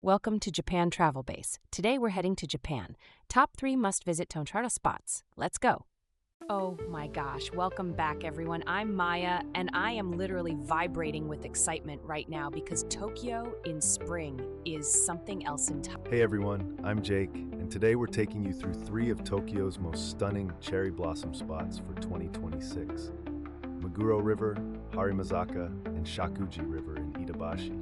Welcome to Japan Travel Base. Today we're heading to Japan. Top 3 must-visit Tonchara spots. Let's go. Oh my gosh, welcome back everyone. I'm Maya, and I am literally vibrating with excitement right now because Tokyo in spring is something else entirely. Hey everyone, I'm Jake, and today we're taking you through 3 of Tokyo's most stunning cherry blossom spots for 2026. Meguro River, Harimazaka, and Shakuji River in Itabashi.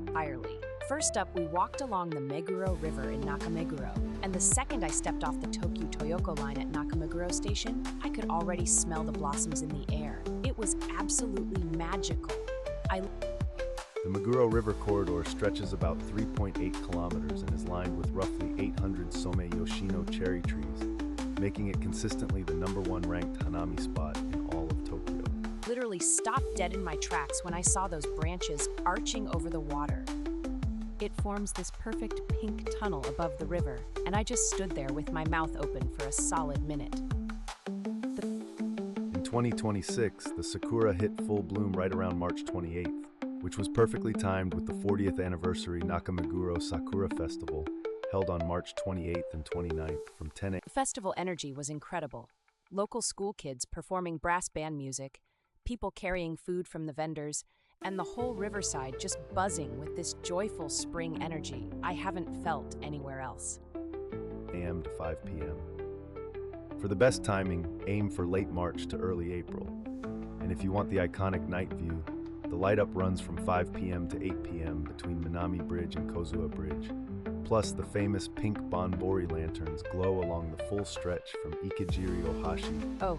First up, we walked along the Meguro River in Nakameguro, and the second I stepped off the Tokyu Toyoko line at Nakameguro Station, I could already smell the blossoms in the air. It was absolutely magical. The Meguro River corridor stretches about 3.8 kilometers and is lined with roughly 800 Some Yoshino cherry trees, making it consistently the #1 ranked Hanami spot in all of Tokyo. Literally stopped dead in my tracks when I saw those branches arching over the water. It forms this perfect pink tunnel above the river, and I just stood there with my mouth open for a solid minute. In 2026, the sakura hit full bloom right around March 28th, which was perfectly timed with the 40th anniversary Nakameguro Sakura Festival, held on March 28th and 29th from 10 a.m. The festival energy was incredible. Local school kids performing brass band music, people carrying food from the vendors, and the whole riverside just buzzing with this joyful spring energy I haven't felt anywhere else. a.m. to 5 p.m. For the best timing, aim for late March to early April. And if you want the iconic night view, the light up runs from 5 p.m. to 8 p.m. between Minami Bridge and Kozua Bridge. Plus, the famous pink Bonbori lanterns glow along the full stretch from Ikejiri Ohashi. Oh,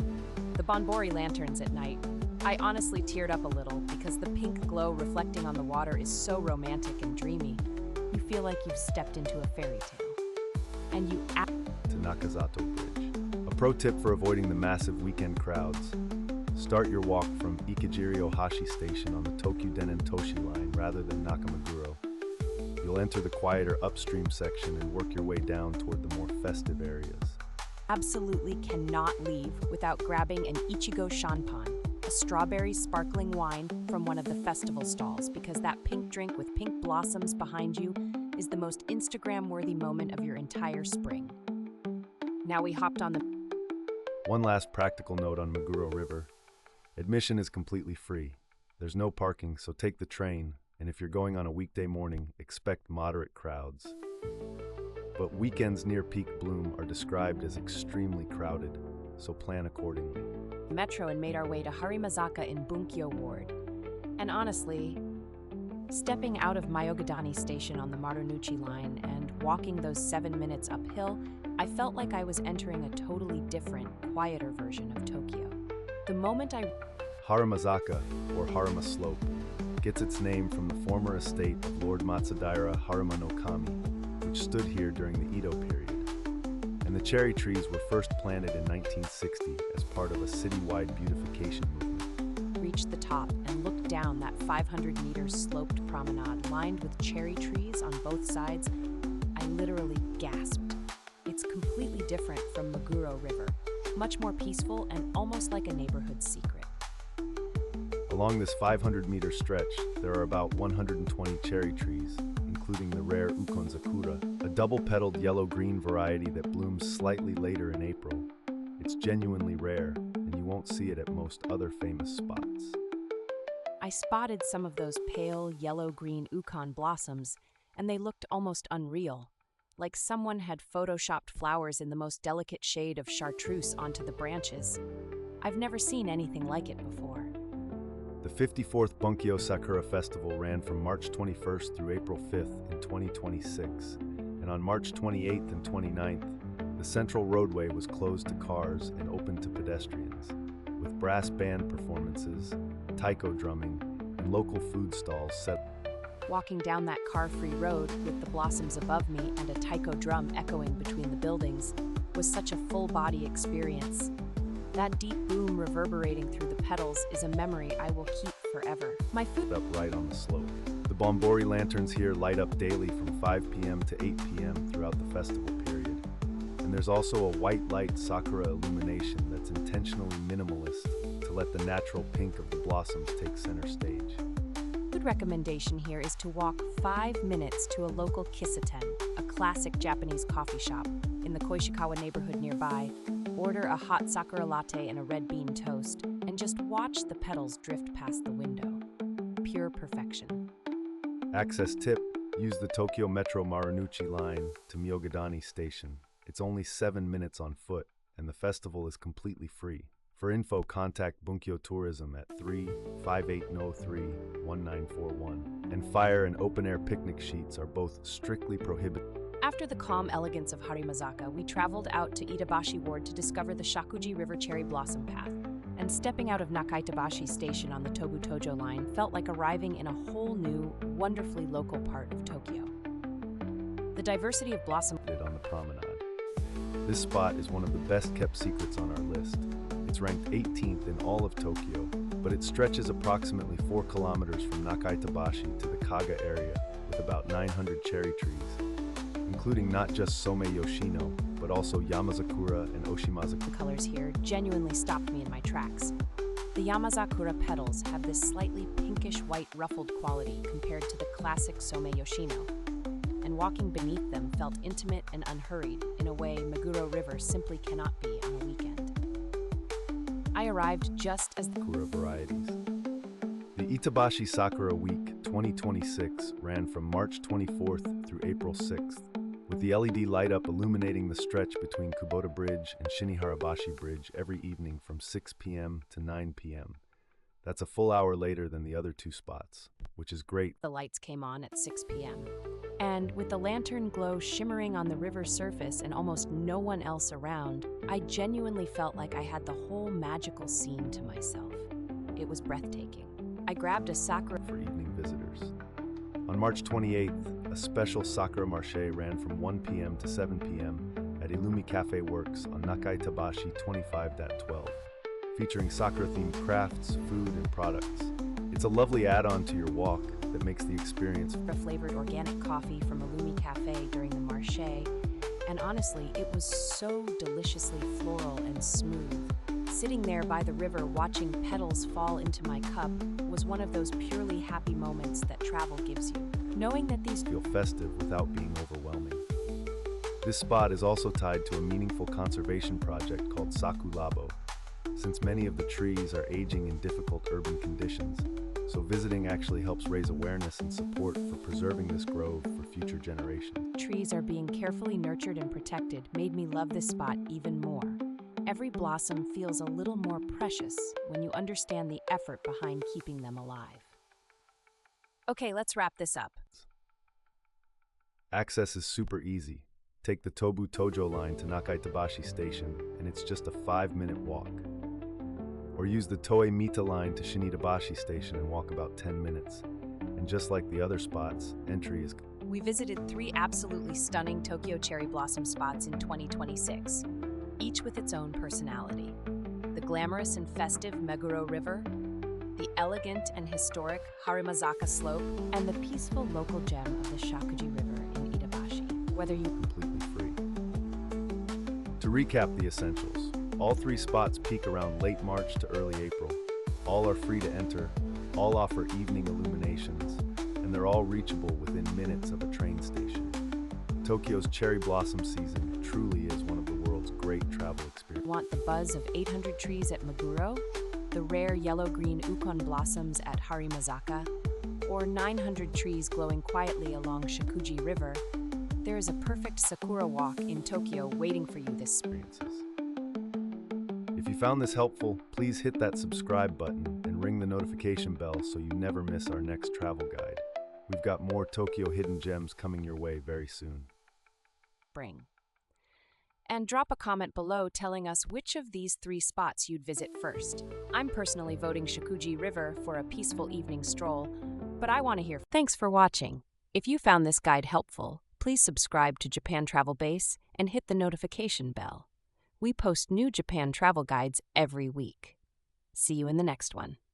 the Bonbori lanterns at night. I honestly teared up a little because the pink glow reflecting on the water is so romantic and dreamy. You feel like you've stepped into a fairy tale. And you to Nakazato Bridge. A pro tip for avoiding the massive weekend crowds: start your walk from Ikejiri Ohashi Station on the Tokyu Dennen Toshi line rather than Nakameguro. You'll enter the quieter upstream section and work your way down toward the more festive areas. absolutely cannot leave without grabbing an Ichigo Shanpan, a strawberry sparkling wine from one of the festival stalls, because that pink drink with pink blossoms behind you is the most Instagram-worthy moment of your entire spring. Now we hopped on the... One last practical note on Meguro River. Admission is completely free. There's no parking, so take the train, and if you're going on a weekday morning, expect moderate crowds. But weekends near peak bloom are described as extremely crowded, so plan accordingly. Metro and made our way to Harimazaka in Bunkyo Ward. And honestly, stepping out of Mayogadani Station on the Marunouchi line and walking those 7 minutes uphill, I felt like I was entering a totally different, quieter version of Tokyo. The moment Harimazaka, or Harima Slope, gets its name from the former estate of Lord Matsudaira Harima no Kami, which stood here during the Edo period. And the cherry trees were first planted in 1960 as part of a citywide beautification movement. reached the top and looked down that 500-meter sloped promenade lined with cherry trees on both sides, I literally gasped. It's completely different from Meguro River, much more peaceful and almost like a neighborhood secret. Along this 500-meter stretch, there are about 120 cherry trees, including the rare Ukonzakura, a double-petaled yellow-green variety that blooms slightly later in April. It's genuinely rare, and you won't see it at most other famous spots. I spotted some of those pale yellow-green ukon blossoms, and they looked almost unreal, like someone had photoshopped flowers in the most delicate shade of chartreuse onto the branches. I've never seen anything like it before. The 54th Bunkyo Sakura Festival ran from March 21st through April 5th in 2026, and on March 28th and 29th, the central roadway was closed to cars and open to pedestrians, with brass band performances, taiko drumming, and local food stalls set. Walking down that car-free road with the blossoms above me and a taiko drum echoing between the buildings was such a full-body experience. That deep boom reverberating through the petals is a memory I will keep forever. My food Up right on the slope. The Bonbori lanterns here light up daily from 5 p.m. to 8 p.m. throughout the festival period. And there's also a white light sakura illumination that's intentionally minimalist to let the natural pink of the blossoms take center stage. food recommendation here is to walk 5 minutes to a local kissaten, a classic Japanese coffee shop, in the Koishikawa neighborhood nearby. Order a hot sakura latte and a red bean toast, and just watch the petals drift past the window. Pure perfection. Access tip: use the Tokyo Metro Marunouchi line to Miyogadani Station. It's only 7 minutes on foot, and the festival is completely free. For info, contact Bunkyo Tourism at 3-5803-1941. And fire and open-air picnic sheets are both strictly prohibited. After the calm elegance of Harimazaka, we traveled out to Itabashi Ward to discover the Shakuji River Cherry Blossom Path. And stepping out of Nakaitabashi Station on the Tobu-Tojo line felt like arriving in a whole new, wonderfully local part of Tokyo. The diversity of blossom on the promenade. This spot is one of the best-kept secrets on our list. It's ranked 18th in all of Tokyo, but it stretches approximately 4 kilometers from Nakaitabashi to the Kaga area with about 900 cherry trees, including not just Some Yoshino, but also Yamazakura and Oshimazakura. The colors here genuinely stopped me in my tracks. The Yamazakura petals have this slightly pinkish-white ruffled quality compared to the classic Some Yoshino, and walking beneath them felt intimate and unhurried in a way Meguro River simply cannot be on a weekend. I arrived just as the Sakura varieties. The Itabashi Sakura Week 2026 ran from March 24th through April 6th, with the LED light up illuminating the stretch between Kubota Bridge and Shiniharabashi Bridge every evening from 6 p.m. to 9 p.m. That's a full hour later than the other 2 spots, which is great. The lights came on at 6 p.m. And with the lantern glow shimmering on the river's surface and almost no one else around, I genuinely felt like I had the whole magical scene to myself. It was breathtaking. I grabbed a sakura for evening visitors. On March 28th, a special Sakura Marché ran from 1 p.m. to 7 p.m. at Illumi Cafe Works on Nakaitabashi 25-12, featuring Sakura-themed crafts, food, and products. It's a lovely add-on to your walk that makes the experience. Flavored organic coffee from Illumi Cafe during the marché, and honestly, it was so deliciously floral and smooth. Sitting there by the river watching petals fall into my cup was one of those purely happy moments that travel gives you. Knowing that these feel festive without being overwhelming. This spot is also tied to a meaningful conservation project called Sakulabo, since many of the trees are aging in difficult urban conditions, so visiting actually helps raise awareness and support for preserving this grove for future generations. Trees are being carefully nurtured and protected made me love this spot even more. Every blossom feels a little more precious when you understand the effort behind keeping them alive. Okay, let's wrap this up. Access is super easy. Take the Tobu-Tojo line to Nakaitabashi Station, and it's just a 5-minute walk. Or use the Toei-Mita line to Shinhidabashi Station and walk about 10 minutes. And just like the other spots, entry is... We visited 3 absolutely stunning Tokyo cherry blossom spots in 2026, each with its own personality. The glamorous and festive Meguro River, the elegant and historic Harimazaka Slope, and the peaceful local gem of the Shakuji River in Itabashi. Whether you completely free. To recap the essentials, all 3 spots peak around late March to early April. All are free to enter, all offer evening illuminations, and they're all reachable within minutes of a train station. Tokyo's cherry blossom season truly is one of the world's great travel experiences. Want the buzz of 800 trees at Meguro, the rare yellow-green ukon blossoms at Harimazaka, or 900 trees glowing quietly along Shakuji River, there is a perfect sakura walk in Tokyo waiting for you this spring. If you found this helpful, please hit that subscribe button and ring the notification bell so you never miss our next travel guide. We've got more Tokyo hidden gems coming your way very soon. And drop a comment below telling us which of these 3 spots you'd visit first. I'm personally voting Shakuji River for a peaceful evening stroll, but I want to hear. Thanks for watching. If you found this guide helpful, please subscribe to Japan Travel Base and hit the notification bell. We post new Japan travel guides every week. See you in the next one.